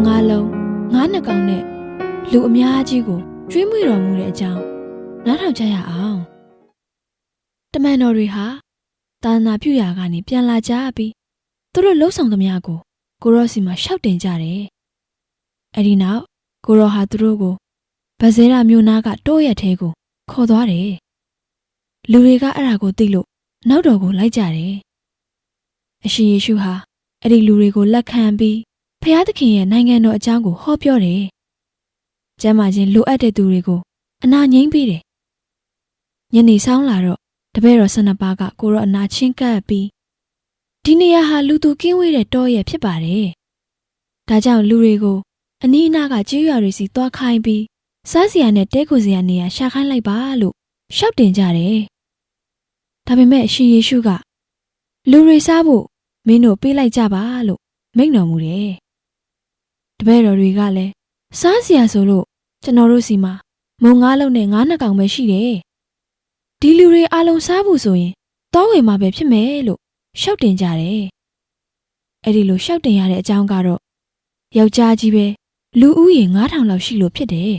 ငါးလုံးငါးနှစ်ကောင်နဲ့လူအများကြီးကိုကျွေးမွေးတော်မူတဲ့အကြောင်းနားထောင်ကြရအောင်တမန်တော်တွေဟာသာသနာပြုရာကနေပြန်လာကြပြီးသူတို့လှုပ်ဆောင်သမျှကိုကိုရော့စီမှာရှောက်တင်ကြတယ်အဲ့ဒီနောက်ကိုရော့ဟာသူတို့ကိုဗဇဲရာမြို့နာကတိုးရက်သေးကိုခေါ်သွားတယ်လူတွေကအဲ့ဒါကိုသိလို့နောက်တော်ကိုလိုက်ကြတယ်အရှင်ယေရှုဟာအဲ့ဒီလူတွေကိုလက်ခံပြီးဖျားသခင်ရဲ့နိုင်ငံတော်အကြောင်းကိုဟောပြောတယ်ကျမ်းမာခြင်းလိုအပ်တဲ့သူတွေကိုအနာငြိမ်းပေးတယ်ညနေဆောင်လာတော့တပည့်တော်12ပါးကကိုရော့အနာချင်းကပ်ပြီးဒီနေရာဟာလူသူကင်းဝေးတဲ့တောရဲ့ဖြစ်ပါတယ်ဒါကြောင့်လူတွေကိုအနီးအနားကကျေးရွာတွေစီသွားခိုင်းပြီးစားစရာနဲ့တဲခိုစရာနေရာရှာခိုင်းလိုက်ပါလို့ရှောက်တင်ကြတယ်ဒါပေမဲ့အရှင်ယေရှုကလူတွေစားဖို့မင်းတို့ပေးလိုက်ကြပါလို့မိန့်တော်မူတယ်တပည့်တော်တွေကလည်းစားစရာဆိုလို့ကျွန်တော်တို့စီမှာမုံငါးလုံးနဲ့ငါးနှစ်ကောင်ပဲရှိတယ်ဒီလူတွေအားလုံးစားဖို့ဆိုရင်တောဝေမှာပဲဖြစ်မယ်လို့ရှောက်တင်ကြတယ်အဲ့ဒီလိုရှောက်တင်ရတဲ့အကြောင်းကတော့ယောက်ျားကြီးပဲလူဦးရေ9000လောက်ရှိလို့ဖြစ်တယ်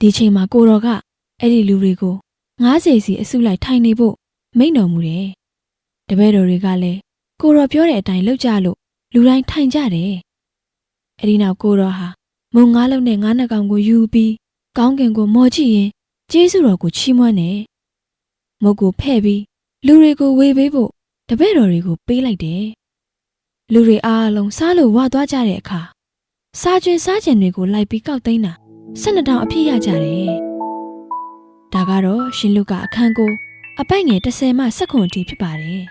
ဒီချိန်မှာကိုတော်ကအဲ့ဒီလူတွေကို90စီအစုလိုက်ထိုင်နေဖို့မိန့်တော်မူတယ်တပည့်တော်တွေကလည်းကိုတော်ပြောတဲ့အတိုင်းလုပ်ကြလို့လူတိုင်းထိုင်ကြတယ်အဲ့ဒီနောက်ကိုတော်ဟာမုံငါးလုံးနဲ့ငါးနှစ်ကောင်ကိုယူပြီးကောင်းကင်ကိုမော်ကြည့်ရင်ကျေးဇူးတော်ကိုချီးမွမ်းတယ်မုတ်ကိုဖဲ့ပြီးလူတွေကိုဝေပေးဖို့တပည့်တော်တွေကိုပေးလိုက်တယ်လူတွေအားလုံးစားလို့ဝသွားကြတဲ့အခါစားကျွင်းစားကြံတွေကိုလိုက်ပြီးကောက်သိမ်းတာ12တောင်အပြည့်ရကြတယ်ဒါကတော့ရှင်လုကာအခန်းကိုအပိုက်ငယ်30မှ19အထိဖြစ်ပါတယ်